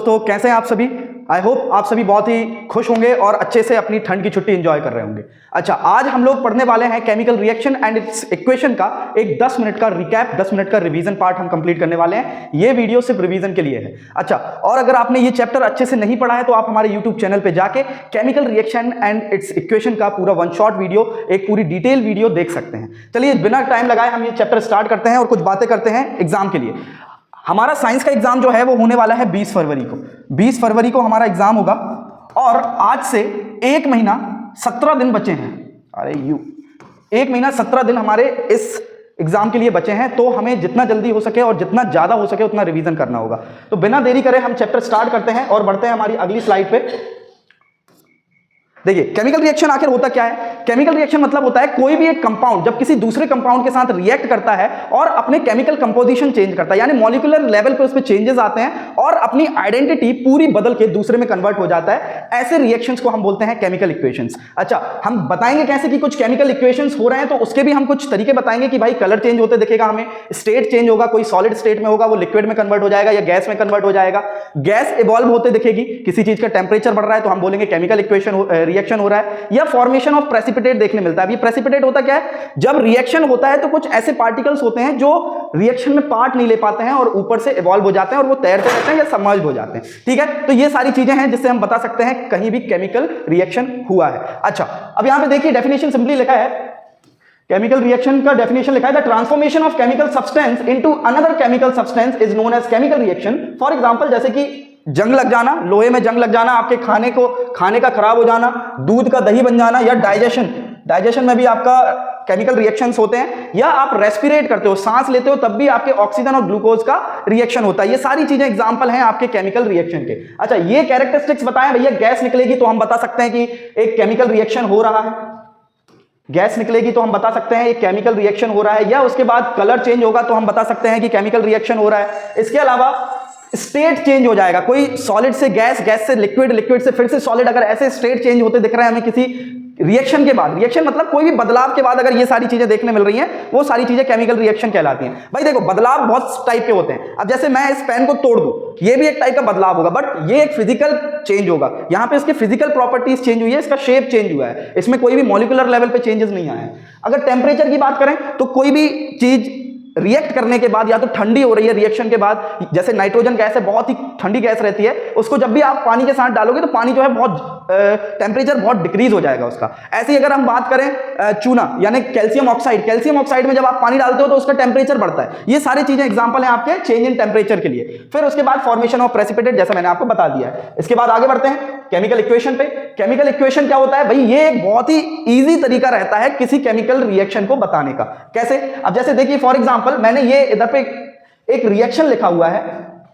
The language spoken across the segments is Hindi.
दोस्तों, कैसे हैं आप सभी। आई होप आप सभी बहुत ही खुश होंगे और अच्छे से अपनी ठंड की छुट्टी एंजॉय कर रहे होंगे। अच्छा, आज हम लोग पढ़ने वाले हैं chemical reaction and it's equation का एक 10 मिनट का रिकैप, 10 मिनट का रिवीजन पार्ट हम कंप्लीट करने वाले हैं। ये वीडियो सिर्फ रिवीजन के लिए है। अच्छा, और अगर आपने ये चैप्टर अच्छे से नहीं पढ़ा है तो आप हमारे यूट्यूब चैनल पे जाके chemical reaction and it's equation का पूरा वन शॉट वीडियो, एक पूरी डिटेल वीडियो देख सकते हैं। चलिए बिना टाइम लगाए हम ये चैप्टर स्टार्ट करते हैं और कुछ बातें करते हैं एग्जाम के लिए। हमारा साइंस का एग्जाम जो है वो होने वाला है 20 फरवरी को। 20 फरवरी को हमारा एग्जाम होगा और आज से 1 महीना 17 दिन बचे हैं। अरे 1 महीना 17 दिन हमारे इस एग्जाम के लिए बचे हैं, तो हमें जितना जल्दी हो सके और जितना ज्यादा हो सके उतना रिवीजन करना होगा। तो बिना देरी करे हम चैप्टर स्टार्ट करते हैं और बढ़ते हैं हमारी अगली स्लाइड पे। देखिए, केमिकल रिएक्शन आखिर होता क्या है। केमिकल रिएक्शन मतलब होता है कोई भी एक कंपाउंड जब किसी दूसरे कंपाउंड के साथ रिएक्ट करता है और अपने केमिकल कंपोजिशन चेंज करता है, यानी मॉलिक्यूलर लेवल पे उसमें चेंजेस आते हैं और अपनी आइडेंटिटी पूरी बदल के दूसरे में कन्वर्ट हो जाता है। ऐसे रिएक्शंस को हम बोलते हैं केमिकल इक्वेशंस। अच्छा, हम बताएंगे कैसे कि कुछ केमिकल इक्वेशंस हो रहे हैं, तो उसके भी हम कुछ तरीके बताएंगे कि भाई कलर चेंज होते दिखेगा, हमें स्टेट चेंज होगा, कोई सॉलिड स्टेट में होगा वो लिक्विड में कन्वर्ट हो जाएगा या गैस में कन्वर्ट हो जाएगा, गैस इवॉल्व होते दिखेगी, किसी चीज का टेम्परेचर बढ़ रहा है तो हम बोलेंगे केमिकल इक्वेशन रिएक्शन हो रहा है, या फॉर्मेशन ऑफ प्रेसिपिटेट देखने मिलता है। अब ये प्रेसिपिटेट होता क्या है, जब रिएक्शन होता है तो कुछ ऐसे पार्टिकल्स होते हैं जो रिएक्शन में पार्ट नहीं ले पाते हैं और ऊपर से इवॉल्व हो जाते हैं और वो तैरते रहते हैं या सबमर्ज हो जाते हैं। ठीक है, तो ये सारी चीजें हैं जिससे हम बता सकते हैं कहीं भी केमिकल रिएक्शन हुआ है। अच्छा, अब यहां पे देखिए डेफिनेशन सिंपली लिखा है, केमिकल रिएक्शन का डेफिनेशन लिखा है, the transformation of chemical substance into another chemical substance is known as chemical reaction. For example, जैसे कि जंग लग जाना, लोहे में जंग लग जाना, आपके खाने का खराब हो जाना, दूध का दही बन जाना, या डाइजेशन में भी आपका केमिकल रिएक्शंस होते हैं, या आप रेस्पिरेट करते हो, सांस लेते हो, तब भी आपके ऑक्सीजन और ग्लूकोज का रिएक्शन होता है। ये सारी चीजें एग्जांपल हैं आपके केमिकल रिएक्शन के। अच्छा, ये कैरेक्टरिस्टिक्स बताएं भैया, गैस निकलेगी तो हम बता सकते हैं कि एक केमिकल रिएक्शन हो रहा है, गैस निकलेगी तो हम बता सकते हैं एक केमिकल रिएक्शन हो रहा है, या उसके बाद कलर चेंज होगा तो हम बता सकते हैं कि केमिकल रिएक्शन हो रहा है। इसके अलावा स्टेट चेंज हो जाएगा, कोई सॉलिड से गैस, गैस से लिक्विड, लिक्विड से फिर से सॉलिड, अगर ऐसे स्टेट चेंज होते दिख रहे हैं हमें किसी रिएक्शन के बाद, रिएक्शन मतलब कोई भी बदलाव के बाद अगर ये सारी चीजें देखने मिल रही हैं, वो सारी चीजें केमिकल रिएक्शन कहलाती हैं। भाई देखो, बदलाव बहुत टाइप के होते हैं। अब जैसे मैं इस पेन को तोड़ दूं, ये भी एक टाइप का बदलाव होगा, बट ये एक फिजिकल चेंज होगा। यहां पे इसके फिजिकल प्रॉपर्टीज चेंज हुई है, इसका शेप चेंज हुआ है, इसमें कोई भी मॉलिक्यूलर लेवल पे चेंजेस नहीं आए हैं। अगर टेम्परेचर की बात करें तो कोई भी चीज रिएक्ट करने के बाद या तो ठंडी हो रही है रिएक्शन के बाद, जैसे नाइट्रोजन गैस है, बहुत ही ठंडी गैस रहती है, उसको जब भी आप पानी के साथ डालोगे तो पानी जो है बहुत टेम्परेचर बहुत डिक्रीज हो जाएगा उसका। ऐसे ही अगर हम बात करें चूना यानी कैल्शियम ऑक्साइड, कैल्शियम ऑक्साइड में जब आप पानी डालते हो तो उसका टेम्परेचर बढ़ता है। ये सारी चीजें एग्जांपल हैं आपके चेंज इन टेम्परेचर के लिए। फिर उसके बाद फॉर्मेशन ऑफ प्रेसिपिटेट, जैसा मैंने आपको बता दिया है। इसके बाद आगे बढ़ते हैं केमिकल इक्वेशन पे। केमिकल इक्वेशन क्या होता है भाई, ये एक बहुत ही इजी तरीका रहता है किसी केमिकल रिएक्शन को बताने का। कैसे, अब जैसे देखिए फॉर एग्जांपल मैंने ये इधर पे एक रिएक्शन लिखा हुआ है,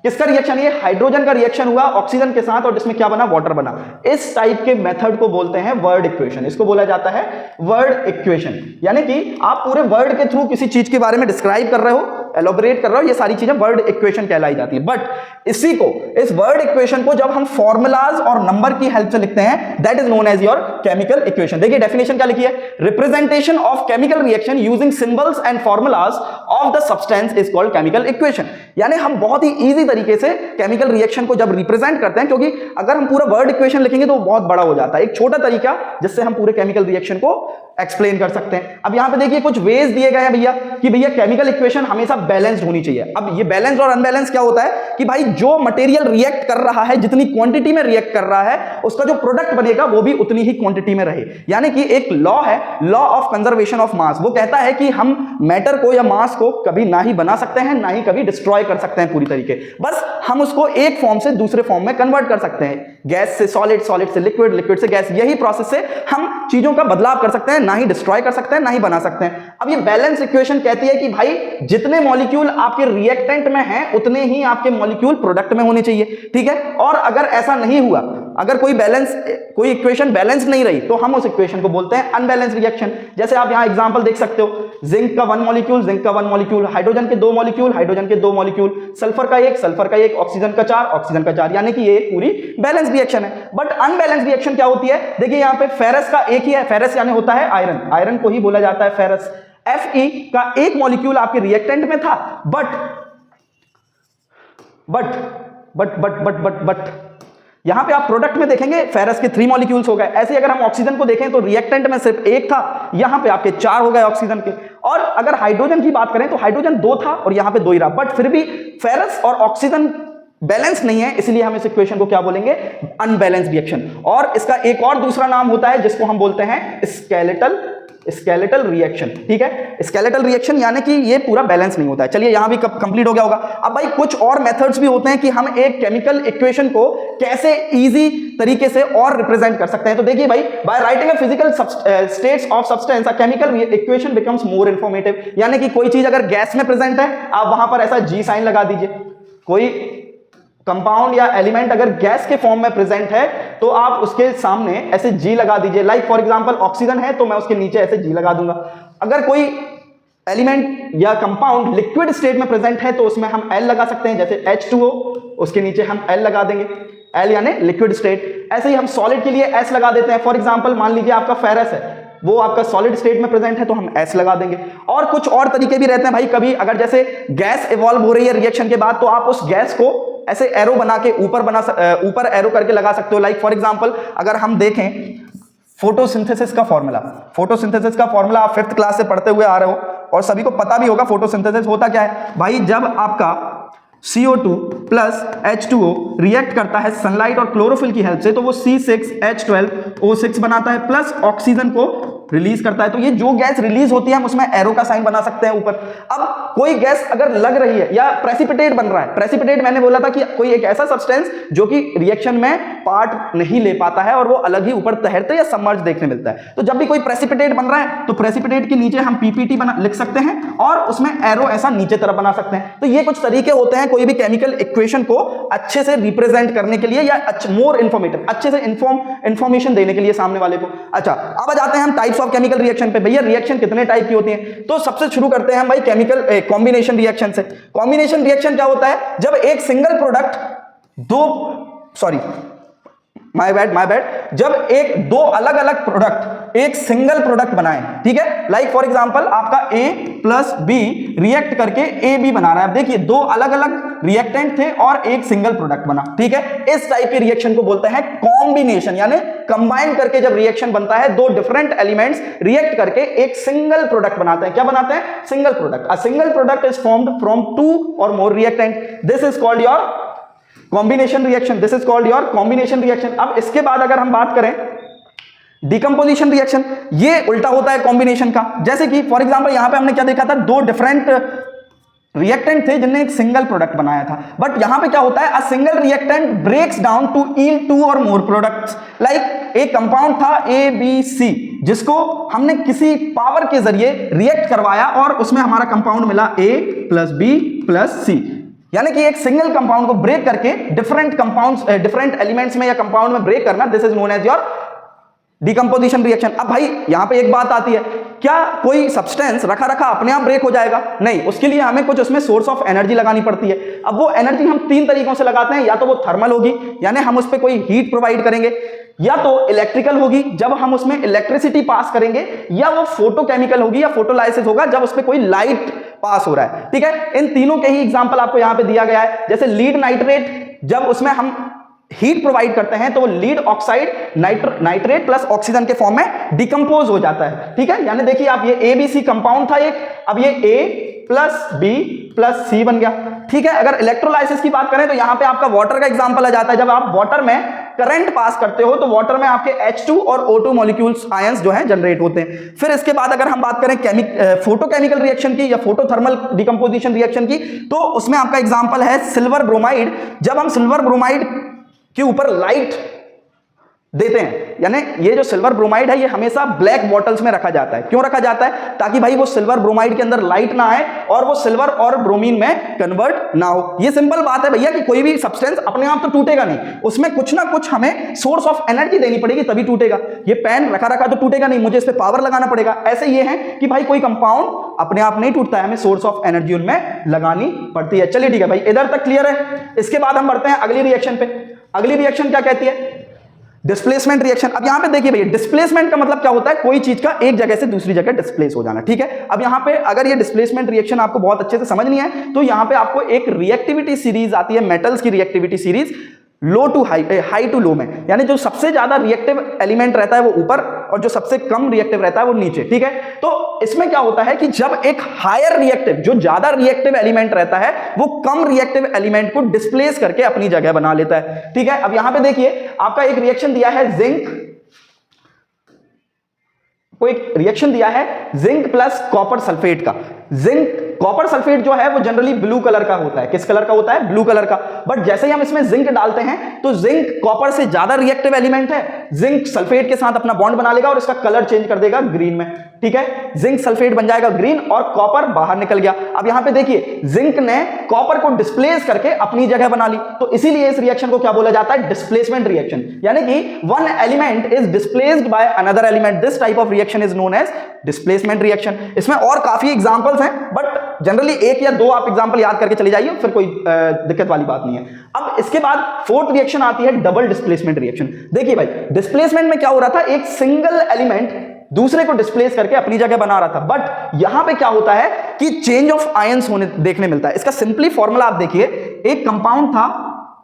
किसका रिएक्शन, ये हाइड्रोजन का रिएक्शन हुआ ऑक्सीजन के साथ और जिसमें क्या बना, वाटर बना। इस टाइप के मेथड को बोलते हैं वर्ड इक्वेशन, इसको बोला जाता है वर्ड इक्वेशन। यानी कि आप पूरे वर्ड के थ्रू किसी चीज के बारे में डिस्क्राइब कर रहे हो, एलोबरेट कर रहे हो, ये सारी चीजें वर्ड इक्वेशन कहलाई जाती है। बट इसी को, इस वर्ड इक्वेशन को जब हम फॉर्मूलाज और नंबर की हेल्प से लिखते हैं, that is known as your chemical equation. देखिए डेफिनेशन क्या लिखी है, representation of chemical reaction using symbols and formulas of the substance is called chemical equation. यानी हम बहुत ही इजी तरीके से केमिकल रिएक्शन को जब रिप्रेजेंट करते हैं, क्योंकि अगर हम पूरा वर्ड इक्वेशन लिखेंगे तो वो बहुत बड़ा हो जाता है, एक छोटा तरीका जिससे हम पूरे केमिकल रिएक्शन को एक्सप्लेन कर सकते हैं। अब यहां पे देखिए कुछ वेज दिए गए हैं भैया कि भैया केमिकल इक्वेशन हमेशा बैलेंस्ड होनी चाहिए। अब ये बैलेंस्ड और अनबैलेंस क्या होता है कि भाई जो मटेरियल रिएक्ट कर रहा है, जितनी क्वांटिटी में रिएक्ट कर रहा है, उसका जो प्रोडक्ट बनेगा वो भी उतनी ही क्वांटिटी में रहे। यानी कि एक लॉ है, law of conservation of mass, वो कहता है कि हम मैटर को या मास को कभी ना ही बना सकते हैं ना ही कभी डिस्ट्रॉय कर सकते हैं पूरी तरीके, बस हम उसको एक फॉर्म से दूसरे फॉर्म में कन्वर्ट कर सकते हैं, गैस से सॉलिड, सॉलिड से लिक्विड, लिक्विड से गैस। यही प्रोसेस से हम चीजों का बदलाव कर सकते हैं, ना ही डिस्ट्रॉय कर सकते हैं ना ही बना सकते हैं। अब ये बैलेंस इक्वेशन कहती है कि भाई जितने मॉलिक्यूल आपके रिएक्टेंट में हैं उतने ही आपके मॉलिक्यूल प्रोडक्ट में होने चाहिए। ठीक है, और अगर ऐसा नहीं हुआ, अगर कोई इक्वेशन बैलेंस नहीं रही तो हम उस इक्वेशन को बोलते हैं अनबैलेंस रिएक्शन। जैसे आप यहां एग्जांपल देख सकते हो, जिंक का 1 मॉलिक्यूल, जिंक का 1 मॉलिक्यूल, हाइड्रोजन के 2 मॉलिक्यूल, हाइड्रोजन के 2 मॉलिक्यूल, सल्फर का 1, सल्फर का 1, ऑक्सीजन का 4, ऑक्सीजन का 4, यानी कि ये पूरी बैलेंस रिएक्शन है। बट अनबैलेंस रिएक्शन क्या होती है, देखिए यहां पे फेरस का एक ही है, फेरस यानी होता है आयरन, आयरन को ही बोला जाता है फेरस। Fe का 1 मॉलिक्यूल आपके रिएक्टेंट में था, बट बट यहां पे आप प्रोडक्ट में देखेंगे फेरस के 3 मॉलिक्यूल्स हो गए। ऐसे अगर हम ऑक्सीजन को देखें तो रिएक्टेंट में सिर्फ 1 था, यहां पे आपके 4 हो गए ऑक्सीजन के। और अगर हाइड्रोजन की बात करें तो हाइड्रोजन 2 था और यहां पे 2 ही रहा, बट फिर भी फेरस और ऑक्सीजन बैलेंस नहीं है, इसलिए हम इस इक्वेशन को क्या बोलेंगे, अनबैलेंस रिएक्शन। और इसका एक और दूसरा नाम होता है जिसको हम बोलते हैं स्केलेटल रिएक्शन। ठीक है, स्केलेटल रिएक्शन यानी कि ये पूरा बैलेंस नहीं होता है। चलिए यहां भी कंप्लीट हो गया होगा। अब भाई कुछ और मेथड्स भी होते हैं कि हम एक केमिकल इक्वेशन को कैसे इजी तरीके से और रिप्रेजेंट कर सकते हैं। तो देखिए भाई, by writing a physical states of substance a chemical equation becomes more informative. यानी कि कोई चीज अगर गैस में प्रेजेंट है, आप वहां पर ऐसा जी साइन लगा दीजिए। कोई कंपाउंड या एलिमेंट अगर गैस के फॉर्म में प्रेजेंट है तो आप उसके सामने ऐसे जी लगा दीजिए। लाइक फॉर एग्जांपल ऑक्सीजन है तो मैं उसके नीचे ऐसे जी लगा दूंगा। अगर कोई एलिमेंट या कंपाउंड लिक्विड स्टेट में प्रेजेंट है तो उसमें हम L लगा सकते हैं, जैसे H2O, उसके नीचे हम L लगा देंगे, L यानी लिक्विड स्टेट। ऐसे ही हम सॉलिड के लिए S लगा देते हैं। फॉर एग्जांपल मान लीजिए आपका फेरस है, वो आपका सॉलिड स्टेट में प्रेजेंट है तो हम S लगा देंगे। और कुछ और तरीके भी रहते हैं भाई। कभी अगर जैसे गैस इवॉल्व हो रही है रिएक्शन के बाद तो आप उस गैस को ऐसे एरो बना के ऊपर एरो करके लगा सकते हो। लाइक फॉर एग्जांपल अगर हम देखें फोटोसिंथेसिस का फॉर्मूला आप 5th क्लास से पढ़ते हुए आ रहे हो और सभी को पता भी होगा फोटोसिंथेसिस होता क्या है। भाई जब आपका CO2 प्लस H2O रिएक्ट करता है सनलाइट और क्लोरोफिल की हेल्प से तो वो C6H12O6 बनाता है, प्लस ऑक्सीजन को रिलीज करता है। तो ये जो गैस रिलीज होती है हम उसमें एरो का साइन बना सकते हैं ऊपर। अब कोई गैस अगर लग रही है या प्रेसिपिटेट बन रहा है, प्रेसिपिटेट मैंने बोला था कि कोई एक ऐसा सब्सटेंस जो कि रिएक्शन में पार्ट नहीं ले पाता है और वो अलग ही ऊपर तैरते या सबमर्ज देखने मिलता है। तो जब भी कोई प्रेसिपिटेट बन रहा है तो प्रेसिपिटेट के नीचे हम PPT लिख सकते हैं और उसमें एरो ऐसा नीचे तरफ बना सकते हैं। तो ये कुछ तरीके होते हैं कोई भी केमिकल इक्वेशन को अच्छे से रिप्रेजेंट करने के लिए या मोर इंफॉर्मेटिव, अच्छे से इंफॉर्मेशन देने के लिए सामने वाले को। अच्छा, अब आ जाते हैं हम टाइप्स ऑफ केमिकल रिएक्शन पे। भैया रिएक्शन कितने टाइप की होती हैं? तो सबसे शुरू करते हैं हम भाई केमिकल कॉम्बिनेशन रिएक्शन से। कॉम्बिनेशन रिएक्शन क्या होता है? जब एक सिंगल प्रोडक्ट माय बैड जब दो अलग अलग प्रोडक्ट एक सिंगल प्रोडक्ट बनाए, ठीक है। लाइक फॉर एग्जांपल आपका A प्लस B रिएक्ट करके AB बना रहा है। अब देखिए दो अलग अलग रिएक्टेंट थे और एक सिंगल प्रोडक्ट बना, ठीक है। इस टाइप के रिएक्शन को बोलते हैं कॉम्बिनेशन, यानी कंबाइन करके जब रिएक्शन बनता है, दो डिफरेंट एलिमेंट्स रिएक्ट करके एक सिंगल प्रोडक्ट बनाते हैं। क्या बनाते हैं? Single product. A single product is formed from 2 और more reactant. This is called your combination reaction. This is called your combination reaction. अब इसके बाद अगर हम बात करें डिकम्पोजिशन रिएक्शन, ये उल्टा होता है कॉम्बिनेशन का। जैसे कि फॉर एग्जांपल यहां पे हमने क्या देखा था, दो डिफरेंट रिएक्टेंट थे जिनने एक सिंगल प्रोडक्ट बनाया था। बट यहां पे क्या होता है, a single reactant breaks down to yield 2 और मोर प्रोडक्ट्स। लाइक एक कंपाउंड था ABC जिसको हमने किसी पावर के जरिए रिएक्ट करवाया और उसमें हमारा कंपाउंड मिला A plus B plus C। यानी कि एक सिंगल कंपाउंड को ब्रेक करके डिफरेंट कंपाउंड्स डिफरेंट एलिमेंट्स में या कंपाउंड में ब्रेक करना, this is known as your decomposition reaction. अब भाई यहां पे एक बात आती है, क्या कोई सब्सटेंस रखा रखा अपने आप ब्रेक हो जाएगा? नहीं, उसके लिए हमें कुछ उसमें सोर्स ऑफ एनर्जी लगानी पड़ती है। अब वो एनर्जी हम 3 तरीकों से लगाते हैं, या तो वो थर्मल होगी यानी हम उस पर कोई हीट प्रोवाइड करेंगे, या तो इलेक्ट्रिकल होगी जब हम उसमें इलेक्ट्रिसिटी पास करेंगे, या वो फोटोकेमिकल होगी या फोटोलाइसिस होगा जब उस पर कोई लाइट पास हो रहा है, ठीक है। इन तीनों के ही एग्जांपल आपको यहां पे दिया गया है। जैसे लीड नाइट्रेट, जब उसमें हम हीट प्रोवाइड करते हैं तो वो lead oxide nitrate plus oxygen के फॉर्म में डिकम्पोज हो जाता है, ठीक है। यानी देखिए आप, ये ABC कंपाउंड था एक, अब ये A plus B plus C बन गया, ठीक है। अगर इलेक्ट्रोलाइसिस की बात करें तो यहां पे आपका वाटर का एग्जांपल आ जाता है। जब आप वाटर में करंट पास करते हो तो वाटर में आपके H2 और O2 मॉलिक्यूल्स आयंस जो हैं जनरेट होते हैं। फिर इसके बाद अगर हम बात करें फोटोकेमिकल रिएक्शन की या फोटोथर्मल डिकम्पोजिशन रिएक्शन की, तो उसमें आपका एग्जांपल है सिल्वर ब्रोमाइड। जब हम सिल्वर ब्रोमाइड के ऊपर लाइट देते हैं, यानी ये जो सिल्वर ब्रोमाइड है ये हमेशा ब्लैक बॉटल्स में रखा जाता है। क्यों रखा जाता है? ताकि भाई वो सिल्वर ब्रोमाइड के अंदर लाइट ना आए और वो सिल्वर और ब्रोमीन में कन्वर्ट ना हो। ये सिंपल बात है भैया कि कोई भी सब्सटेंस अपने आप तो टूटेगा नहीं, उसमें कुछ ना कुछ हमें सोर्स ऑफ एनर्जी देनी पड़ेगी तभी टूटेगा। ये पेन रखा रखा तो टूटेगा नहीं, मुझे इस पर पावर लगाना पड़ेगा। ऐसे ये है कि भाई कोई कंपाउंड अपने आप नहीं टूटता है, हमें सोर्स ऑफ एनर्जी उनमें लगानी पड़ती है। चलिए ठीक है भाई, इधर तक क्लियर है। इसके बाद हम बढ़ते हैं अगली रिएक्शन पे। अगली रिएक्शन क्या कहती है? Displacement reaction. अब यहां पे देखिए भैया, डिस्प्लेसमेंट का मतलब क्या होता है, कोई चीज का एक जगह से दूसरी जगह डिस्प्लेस हो जाना, ठीक है। अब यहां पे अगर ये डिस्प्लेसमेंट रिएक्शन आपको बहुत अच्छे से समझनी है तो यहां पे आपको एक रिएक्टिविटी सीरीज आती है, मेटल्स की reactivity series, low to high, high to low में, यानी जो सबसे ज्यादा रिएक्टिव एलिमेंट रहता है वो ऊपर और जो सबसे कम रिएक्टिव रहता है वो नीचे, ठीक है। तो इसमें क्या होता है कि जब एक हायर रिएक्टिव, जो ज्यादा रिएक्टिव एलिमेंट रहता है, वो कम रिएक्टिव एलिमेंट को डिस्प्लेस करके अपनी जगह बना लेता है, ठीक है। अब यहां पे देखिए आपका एक रिएक्शन दिया है जिंक, को एक रिएक्शन दिया है जिंक प्लस कॉपर सल्फेट का। जिंक कॉपर सल्फेट जो है वो जनरली ब्लू कलर का होता है, किस कलर का होता है, ब्लू कलर का। बट जैसे ही हम इसमें जिंक डालते हैं तो जिंक कॉपर से ज्यादा रिएक्टिव एलिमेंट है, जिंक सल्फेट के साथ अपना बॉन्ड बना लेगा और इसका कलर चेंज कर देगा ग्रीन में, ठीक है। जिंक सल्फेट बन जाएगा ग्रीन और कॉपर बाहर निकल गया। अब यहां पे देखिए जिंक ने कॉपर को डिस्प्लेस करके अपनी जगह बना ली, तो इसीलिए इस रिएक्शन को क्या बोला जाता है, डिस्प्लेसमेंट रिएक्शन, यानी कि one element is displaced by another element. This type of reaction is known as displacement reaction. इसमें और काफी एग्जांपल्स हैं, बट जनरली एक या दो आप एग्जांपल याद करके चले जाइए, फिर कोई दिक्कत वाली बात नहीं है। अब इसके बाद फोर्थ रिएक्शन आती है डबल डिस्प्लेसमेंट रिएक्शन। देखिए भाई, डिस्प्लेसमेंट में क्या हो रहा था, एक सिंगल एलिमेंट दूसरे को डिस्प्लेस करके अपनी जगह बना रहा था, बट यहां पे क्या होता है कि चेंज ऑफ आयंस होने देखने मिलता है। इसका सिंपली फॉर्मूला आप देखिए, एक कंपाउंड था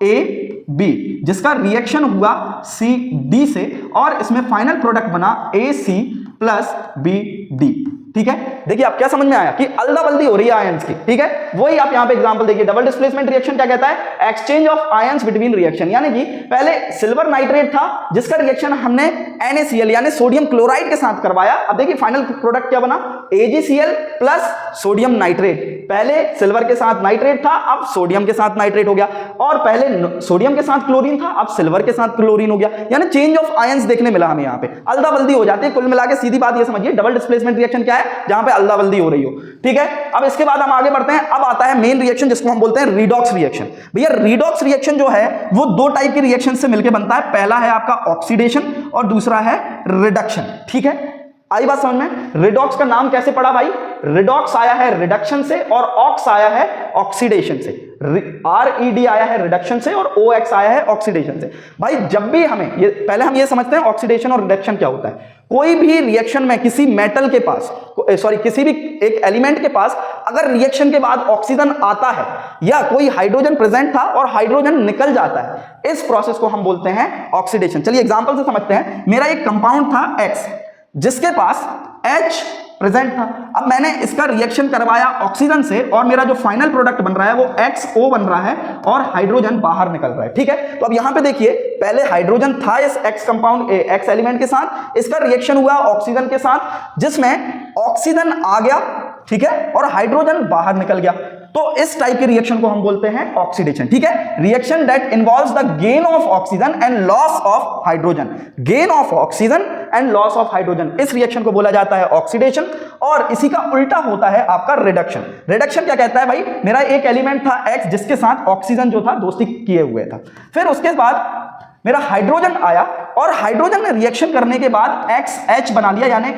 AB जिसका रिएक्शन हुआ CD से और इसमें फाइनल प्रोडक्ट बना AC प्लस BD, ठीक है। देखिए आप क्या समझ में आया कि अदला बल्दी हो रही है आयंस की, ठीक है। वही आप यहां पे एग्जांपल देखिए, डबल डिस्प्लेसमेंट रिएक्शन क्या कहता है, exchange of ions between reaction, यानी कि पहले सिल्वर नाइट्रेट था जिसका रिएक्शन हमने NaCl यानी सोडियम क्लोराइड के साथ करवाया। अब देखिए फाइनल प्रोडक्ट क्या बना, AgCl प्लस सोडियम नाइट्रेट। पहले सिल्वर के साथ नाइट्रेट था, अब सोडियम के साथ नाइट्रेट हो गया, और पहले सोडियम के साथ क्लोरीन था, अब सिल्वर के साथ क्लोरीन हो गया, यानी चेंज ऑफ आयंस देखने मिला हमें। यहां पे अदला बल्दी हो जाती है। कुल मिला के सीधी बात ये समझिए, डबल डिस्प्लेसमेंट रिएक्शन क्या है, जहां पे अदला बल्दी हो रही हो, ठीक है। अब इसके बाद हम आगे बढ़ते हैं। अब आता है मेन रिएक्शन जिसको हम बोलते हैं रिडॉक्स रिएक्शन। भैया रिडॉक्स रिएक्शन जो है वो दो टाइप के रिएक्शन से मिलकर बनता है। पहला है आपका ऑक्सीडेशन और दूसरा है रिडक्शन, ठीक है। आई बात समझ में। रिडॉक्स का नाम कैसे पड़ा भाई, रिडॉक्स आया है रिडक्शन से और ऑक्स आया है ऑक्सीडेशन से। RED आया है रिडक्शन से और OX आया है ऑक्सीडेशन से। भाई जब भी हमें ये, पहले हम ये समझते हैं ऑक्सीडेशन और रिडक्शन क्या होता है। कोई भी रिएक्शन में किसी मेटल के पास, सॉरी किसी भी एक एलिमेंट के पास अगर रिएक्शन के बाद ऑक्सीजन आता है या कोई हाइड्रोजन प्रेजेंट था और हाइड्रोजन निकल जाता है, इस प्रोसेस को हम बोलते हैं ऑक्सीडेशन। चलिए एग्जांपल से समझते हैं। मेरा एक कंपाउंड था X जिसके पास H प्रेजेंट था। अब मैंने इसका रिएक्शन करवाया ऑक्सीजन से और मेरा जो फाइनल प्रोडक्ट बन रहा है वो XO बन रहा है और हाइड्रोजन बाहर निकल रहा है, ठीक है। तो अब यहां पे देखिए, पहले हाइड्रोजन था इस X कंपाउंड X एलिमेंट के साथ, इसका रिएक्शन हुआ ऑक्सीजन के साथ जिसमें ऑक्सीजन आ गया, ठीक है, और हाइड्रोजन बाहर निकल गया। तो इस टाइप के रिएक्शन को हम बोलते हैं ऑक्सीडेशन, ठीक है। Reaction that involves the gain of oxygen and loss of hydrogen. Gain of oxygen and loss of hydrogen, इस रिएक्शन को बोला जाता है ऑक्सीडेशन। और इसी का उल्टा होता है आपका रिडक्शन। रिडक्शन क्या कहता है भाई, मेरा एक एलिमेंट था X जिसके साथ ऑक्सीजन जो था दोस्ती किए हुए था, फिर उसके बाद मेरा हाइड्रोजन आया और हाइड्रोजन ने रिएक्शन करने के बाद XH बना लिया, यानी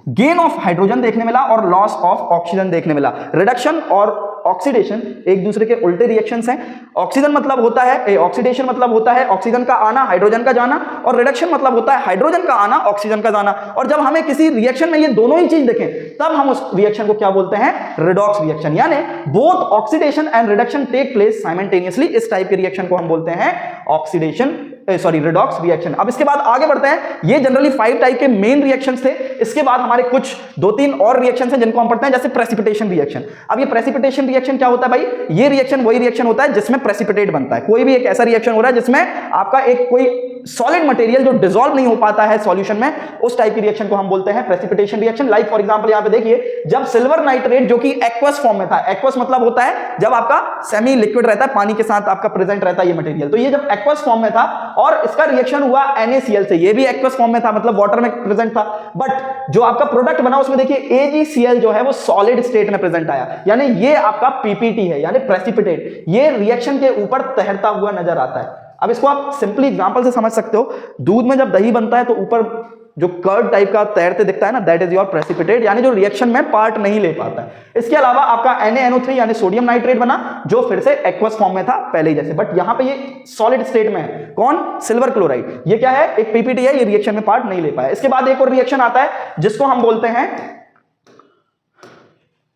गेन ऑफ हाइड्रोजन देखने मिला और लॉस ऑफ ऑक्सीजन देखने मिला। रिडक्शन और ऑक्सीडेशन एक दूसरे के उल्टे रिएक्शंस हैं। ऑक्सीजन मतलब होता है, ऑक्सीडेशन मतलब होता है ऑक्सीजन का आना हाइड्रोजन का जाना, और रिडक्शन मतलब होता है हाइड्रोजन का आना ऑक्सीजन का जाना। और जब हमें किसी रिएक्शन में ये दोनों ही चीज देखें तब हम उस रिएक्शन को क्या बोलते हैं, रिडॉक्स रिएक्शन, यानी both oxidation and reduction take place simultaneously. इस टाइप के रिएक्शन को हम बोलते हैं ऑक्सीडेशन, सॉरी रिडॉक्स रिएक्शन। अब इसके बाद आगे बढ़ते हैं। ये जनरली 5 टाइप के मेन रिएक्शंस थे। इसके बाद हमारे कुछ 2-3 और रिएक्शंस हैं जिनको हम पढ़ते हैं, जैसे प्रेसिपिटेशन रिएक्शन। अब ये प्रेसिपिटेशन रिएक्शन क्या होता है भाई, ये रिएक्शन वही रिएक्शन होता है जिसमें प्रेसिपिटेट बनता है। कोई भी एक ऐसा रिएक्शन हो रहा है जिसमें आपका एक कोई सॉलिड मटेरियल जो डिसॉल्व नहीं हो पाता है सॉल्यूशन में, उस टाइप की रिएक्शन को हम बोलते हैं precipitation reaction. Like for example यहां पे देखिए, जब सिल्वर नाइट्रेट जो कि एक्वस फॉर्म में था, एक्वस मतलब होता है जब आपका सेमी लिक्विड रहता है, पानी के साथ आपका प्रेजेंट रहता है ये मटेरियल, तो ये जब एक्वस फॉर्म में था और इसका रिएक्शन हुआ NaCl से, ये भी एक्वस फॉर्म में था मतलब वाटर में प्रेजेंट था, बट जो आपका प्रोडक्ट बना उसमें देखिए AgCl जो है वो सॉलिड स्टेट में प्रेजेंट आया, यानी ये आपका PPT है, यानी प्रेसिपिटेट। ये रिएक्शन के ऊपर तैरता हुआ नजर आता है। अब इसको आप सिंपली एग्जांपल से समझ सकते हो, दूध में जब दही बनता है तो ऊपर जो कर्ड टाइप का तैरते दिखता है ना, दैट इज योर प्रेसिपिटेट, यानी जो रिएक्शन में पार्ट नहीं ले पाता है। इसके अलावा आपका NaNO3 यानी सोडियम नाइट्रेट बना, जो फिर से एक्वस फॉर्म में था पहले ही जैसे, बट यहां पे ये सॉलिड स्टेट में है। कौन? Silver chloride. ये क्या है? एक पीपीटी है, ये रिएक्शन में पार्ट नहीं ले पाया। इसके बाद एक और रिएक्शन आता है जिसको हम बोलते हैं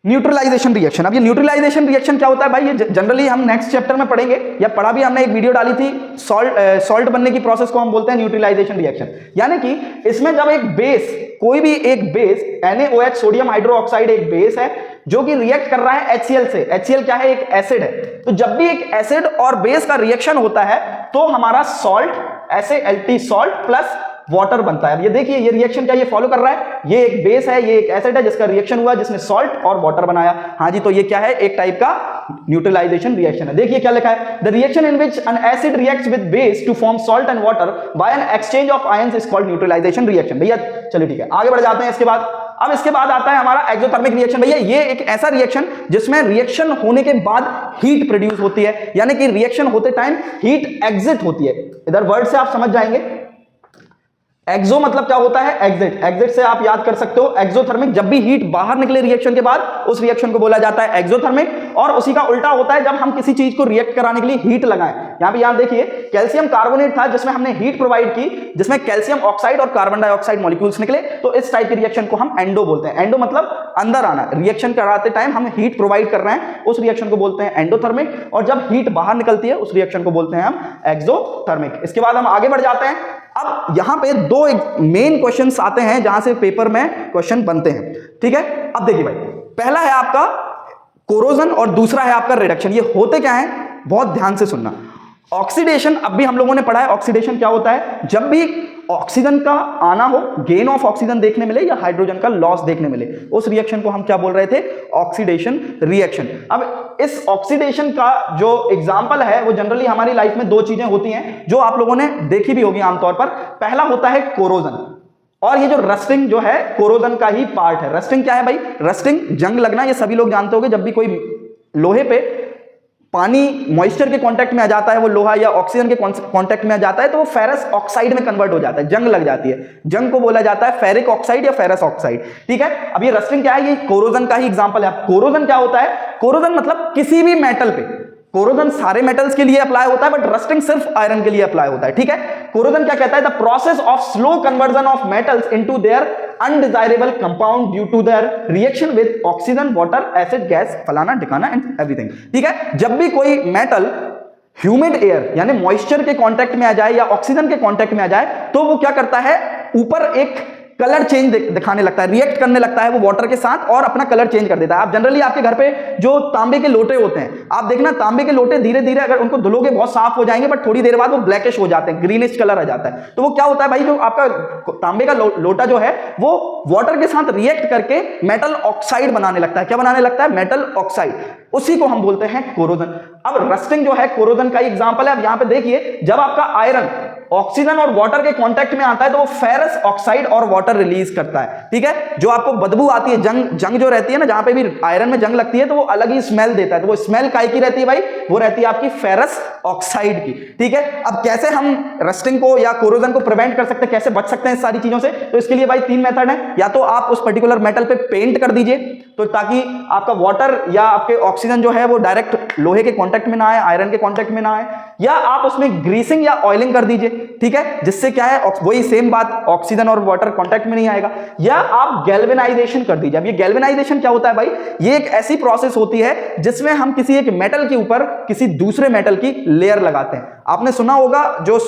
न्यूट्रलाइजेशन रिएक्शन। अब ये न्यूट्रलाइजेशन रिएक्शन क्या होता है भाई, ये जनरली हम नेक्स्ट चैप्टर में पढ़ेंगे, या पढ़ा भी, हमने एक वीडियो डाली थी, सॉल्ट बनने की प्रोसेस को हम बोलते हैं न्यूट्रलाइजेशन रिएक्शन। यानी कि इसमें जब एक बेस, कोई भी एक बेस, NaOH सोडियम हाइड्रोक्साइड एक बेस है जो कि रिएक्ट कर रहा है HCl से। HCl क्या है? एक एसिड है। तो जब भी एक एसिड और बेस का रिएक्शन होता है तो हमारा salt, SaLT salt plus water बनता है। अब ये देखिए, ये रिएक्शन क्या ये फॉलो कर रहा है, ये एक बेस है, ये एक एसिड है जिसका रिएक्शन हुआ, जिसने सॉल्ट और वाटर बनाया। हाँ जी, तो ये क्या है? एक टाइप का न्यूट्रलाइजेशन रिएक्शन है। देखिए क्या लिखा है, the reaction in which an acid reacts with base to form salt and water by an exchange of ions is called neutralisation reaction. भैया चलिए ठीक है, आगे बढ़ जाते हैं। इसके बाद, अब इसके बाद आता है हमारा एक्सोथर्मिक रिएक्शन। भैया ये एक ऐसा रिएक्शन जिसमें रिएक्शन होने के बाद हीट प्रोड्यूस होती है, यानी कि रिएक्शन होते टाइम हीट एग्जिट होती है। इधर वर्ड से आप समझ जाएंगे, एक्सो मतलब क्या होता है? एग्जिट। एग्जिट से आप याद कर सकते हो एक्सोथर्मिक, जब भी हीट बाहर निकले रिएक्शन के बाद उस रिएक्शन को बोला जाता है एक्सोथर्मिक। और उसी का उल्टा होता है जब हम किसी चीज को रिएक्ट कराने के लिए हीट लगाएं। यहां पे याद देखिए, कैल्शियम कार्बोनेट था जिसमें हमने हीट प्रोवाइड की, जिसमें कैल्शियम ऑक्साइड और कार्बन डाइऑक्साइड मॉलिक्यूल्स निकले, तो इस टाइप की रिएक्शन को हम एंडो बोलते हैं। एंडो मतलब अंदर आना, रिएक्शन कराते टाइम हम हीट प्रोवाइड कर रहे हैं, उस रिएक्शन को बोलते हैं एंडोथर्मिक। और जब हीट बाहर निकलती है उस रिएक्शन को बोलते हैं हम एक्सोथर्मिक। इसके बाद हम आगे बढ़ जाते हैं। अब यहां पे दो मेन क्वेश्चंस आते हैं जहां से पेपर में क्वेश्चन बनते हैं, ठीक है। अब देखिए भाई, पहला है आपका कोरोजन और दूसरा है आपका रिडक्शन। ये होते क्या है, बहुत ध्यान से सुनना। ऑक्सीडेशन, अब भी हम लोगों ने पढ़ा है ऑक्सीडेशन क्या होता है, जब भी ऑक्सीजन का आना हो, गेन ऑफ ऑक्सीजन देखने मिले या हाइड्रोजन का लॉस देखने मिले, उस रिएक्शन को हम क्या बोल रहे थे? Oxidation reaction. अब इस ऑक्सीडेशन का जो एग्जांपल है वो जनरली हमारी लाइफ में दो चीजें होती हैं जो आप लोगों ने देखी भी होगी आमतौर पर। पहला होता है कोरोजन, और ये जो रस्टिंग जो है कोरोजन का ही पार्ट है। रस्टिंग क्या है भाई? रस्टिंग, जंग लगना, ये सभी लोग जानते होंगे। जब भी कोई लोहे पे पानी मॉइस्चर के कांटेक्ट में आ जाता है, वो लोहा या ऑक्सीजन के कांटेक्ट में आ जाता है तो वो फेरस ऑक्साइड में कन्वर्ट हो जाता है, जंग लग जाती है। जंग को बोला जाता है फेरिक ऑक्साइड या फेरस ऑक्साइड, ठीक है। अब ये रस्टिंग क्या है? ये कोरोजन का ही एग्जांपल है। कोरोजन क्या होता है? कोरोजन मतलब किसी भी मेटल पे, कोरोजन सारे मेटल्स के लिए अप्लाई होता है, बट रस्टिंग सिर्फ आयरन के लिए अप्लाई होता है, ठीक है। कोरोजन क्या कहता है? The process of slow conversion of metals into their undesirable compound due to their reaction with oxygen, water, acid, gas, फलाना ढिकाना एंड एवरीथिंग, ठीक है। जब भी कोई मेटल ह्यूमिड एयर यानी मॉइस्चर के कांटेक्ट में आ जाए या ऑक्सीजन के कांटेक्ट में आ जाए तो वो क्या करता है? ऊपर एक कलर चेंज दिखाने लगता है, रिएक्ट करने लगता है वो वाटर के साथ और अपना कलर चेंज कर देता है। आप जनरली आपके घर पे जो तांबे के लोटे होते हैं, आप देखना तांबे के लोटे धीरे धीरे अगर उनको धुलोगे बहुत साफ हो जाएंगे, बट थोड़ी देर बाद वो ब्लैकिश हो जाते हैं, ग्रीनिश कलर आ जाता है। तो वो क्या होता है भाई, जो आपका तांबे का लोटा जो है वो वाटर के साथ रिएक्ट करके मेटल ऑक्साइड बनाने लगता है। क्या बनाने लगता है? Metal oxide. उसी को हम बोलते हैं कोरोजन। अब रस्टिंग जो है कोरोजन का एग्जांपल है। अब यहां पे देखिए, जब आपका आयरन ऑक्सीजन और वाटर के कांटेक्ट में आता है तो वो फेरस ऑक्साइड और वाटर रिलीज करता है, ठीक है। जो आपको बदबू आती है, जंग जो रहती है ना, जहां पे भी आयरन में जंग लगती है तो वो अलग ही स्मेल देता है। तो वो स्मेल काय की रहती है भाई? वो रहती है आपकी फेरस ऑक्साइड की, ठीक है। अब कैसे हम रस्टिंग को या कोरोजन को प्रिवेंट कर सकते हैं, कैसे बच सकते हैं इस सारी चीजों से? तो इसके लिए भाई तीन मेथड है। या तो आप उस पर्टिकुलर मेटल पे पेंट कर दीजिए, तो ताकि आपका वाटर या आपके ऑक्सीजन जो है वो डायरेक्ट लोहे के कांटेक्ट में ना आए, आयरन के कांटेक्ट में ना आए। या आप उसमें ग्रीसिंग या ऑयलिंग कर दीजिए, ठीक है, जिससे क्या है वही सेम बात, ऑक्सीजन और वाटर कांटेक्ट में नहीं आएगा। या आप गैल्वेनाइजेशन कर दीजिए। अब ये गैल्वेनाइजेशन क्या होता है भाई? ये एक ऐसी प्रोसेस होती है जिसमें हम किसी एक मेटल के ऊपर किसी दूसरे मेटल की लेयर लगाते हैं। आपने सुना होगा जो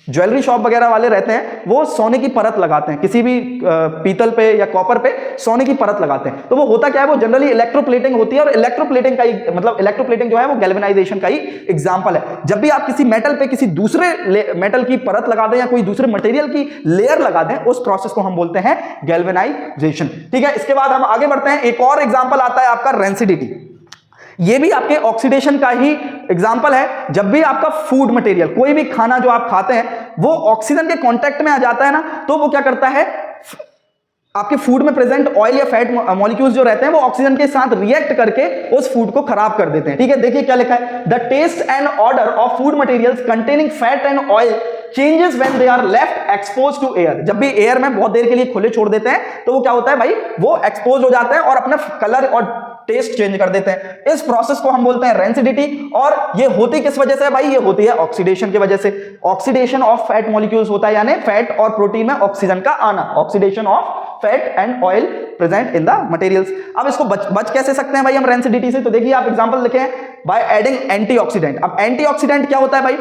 ज्वेलरी शॉप वगैरह वाले रहते हैं वो सोने की परत लगाते हैं, किसी भी पीतल पे या कॉपर पे सोने की परत लगाते हैं। तो वो होता क्या है? वो जनरली इलेक्ट्रोप्लेटिंग होती है, और इलेक्ट्रोप्लेटिंग का ही मतलब इलेक्ट्रोप्लेटिंग जो है वो गैल्वेनाइजेशन का ही एग्जांपल है। जब भी आप किसी मेटल पे किसी दूसरे मेटल की परत लगा दें या कोई दूसरे मटेरियल की लेयर लगा दें, उस प्रोसेस को हम बोलते हैं गैल्वेनाइजेशन, ठीक है। इसके बाद हम आगे बढ़ते हैं। एक और एग्जांपल आता है आपका रेंसिडिटी। ये भी आपके ऑक्सीडेशन का ही एग्जांपल है। जब भी आपका फूड मटेरियल, कोई भी खाना जो आप खाते हैं वो ऑक्सीजन के कांटेक्ट में आ जाता है ना, तो वो क्या करता है? आपके फूड में प्रेजेंट ऑयल या फैट मॉलिक्यूल्स जो रहते हैं वो ऑक्सीजन के साथ रिएक्ट करके उस फूड को खराब कर देते हैं। ठीक है, देखिए क्या लिखा है, the taste and order of food materials containing fat and oil changes when they are left expose to air. जब भी एयर में बहुत देर के लिए खुले छोड़ देते हैं तो वो क्या होता है भाई, वो एक्सपोज हो जाता है और अपना कलर और टेस्ट चेंज कर देते हैं। इस प्रोसेस को हम बोलते हैं रेंसिडिटी। और ये होती किस वजह से है भाई, ये होती है ऑक्सीडेशन की वजह से। ऑक्सीडेशन ऑफ फैट मॉलिक्यूल्स होता है, यानी फैट और प्रोटीन में ऑक्सीजन का आना, oxidation of fat and oil present in the materials. अब इसको बच कैसे सकते हैं भाई हम रेंसिडिटी से, तो देखिए आप एग्जांपल लिखें, बाय एडिंग एंटीऑक्सीडेंट। अब एंटीऑक्सीडेंट क्या होता है भाई,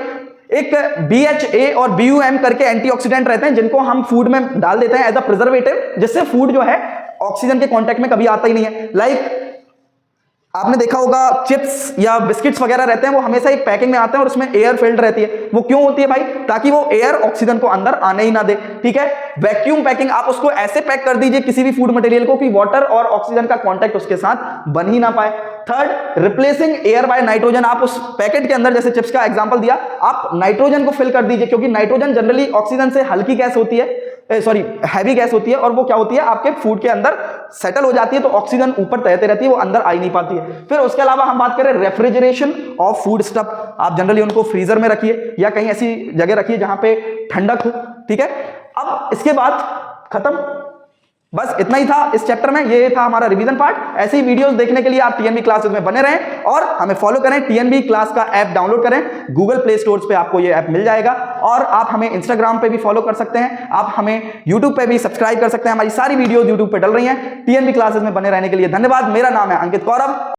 एक BHA और BUM करके एंटीऑक्सीडेंट रहते हैं जिनको हम फूड में डाल देते हैं एज अ प्रिजर्वेटिव, जिससे फूड जो है ऑक्सीजन के कांटेक्ट में कभी आता ही नहीं है। लाइक आपने देखा होगा चिप्स या बिस्किट्स वगैरह रहते हैं, वो हमेशा एक पैकिंग में आते हैं और उसमें एयर फिल्ड रहती है। वो क्यों होती है भाई, ताकि वो एयर ऑक्सीजन को अंदर आने ही ना दे। ठीक है, वैक्यूम पैकिंग, आप उसको ऐसे पैक कर दीजिए किसी भी फूड मटेरियल को कि वाटर और ऑक्सीजन का कांटेक्ट उसके साथ बन ही ना पाए। Third, replacing air by nitrogen. आप उस पैकेट के अंदर, जैसे चिप्स का एग्जांपल दिया, आप नाइट्रोजन को फिल कर दीजिए, क्योंकि नाइट्रोजन जनरली ऑक्सीजन से हल्की गैस होती है, हैवी गैस होती है, और वो क्या होती है आपके फूड के अंदर सेटल हो जाती है, तो ऑक्सीजन ऊपर तैरते रहती है, वो अंदर आ ही नहीं पाती है। फिर उसके अलावा हम बात करें रेफ्रिजरेशन ऑफ फूड स्टफ। आप जनरली उनको फ्रीजर में रखिए या कहीं ऐसी जगह रखिए जहां पे ठंडक हो। ठीक है, अब इसके बाद खत्म, बस इतना ही था इस चैप्टर में, ये था हमारा रिवीजन पार्ट। ऐसे ही वीडियोस देखने के लिए आप टीएनबी क्लासेस में बने रहें और हमें फॉलो करें। टीएनबी क्लास का ऐप डाउनलोड करें, गूगल प्ले स्टोर्स पे आपको ये ऐप मिल जाएगा, और आप हमें इंस्टाग्राम पे भी फॉलो कर सकते हैं, आप हमें यूट्यूब पे भी सब्सक्राइब कर सकते हैं। हमारी सारी वीडियोस यूट्यूब पे डल रही हैं। टीएनबी क्लासेस में बने रहने के लिए धन्यवाद। मेरा नाम है अंकित कौरव।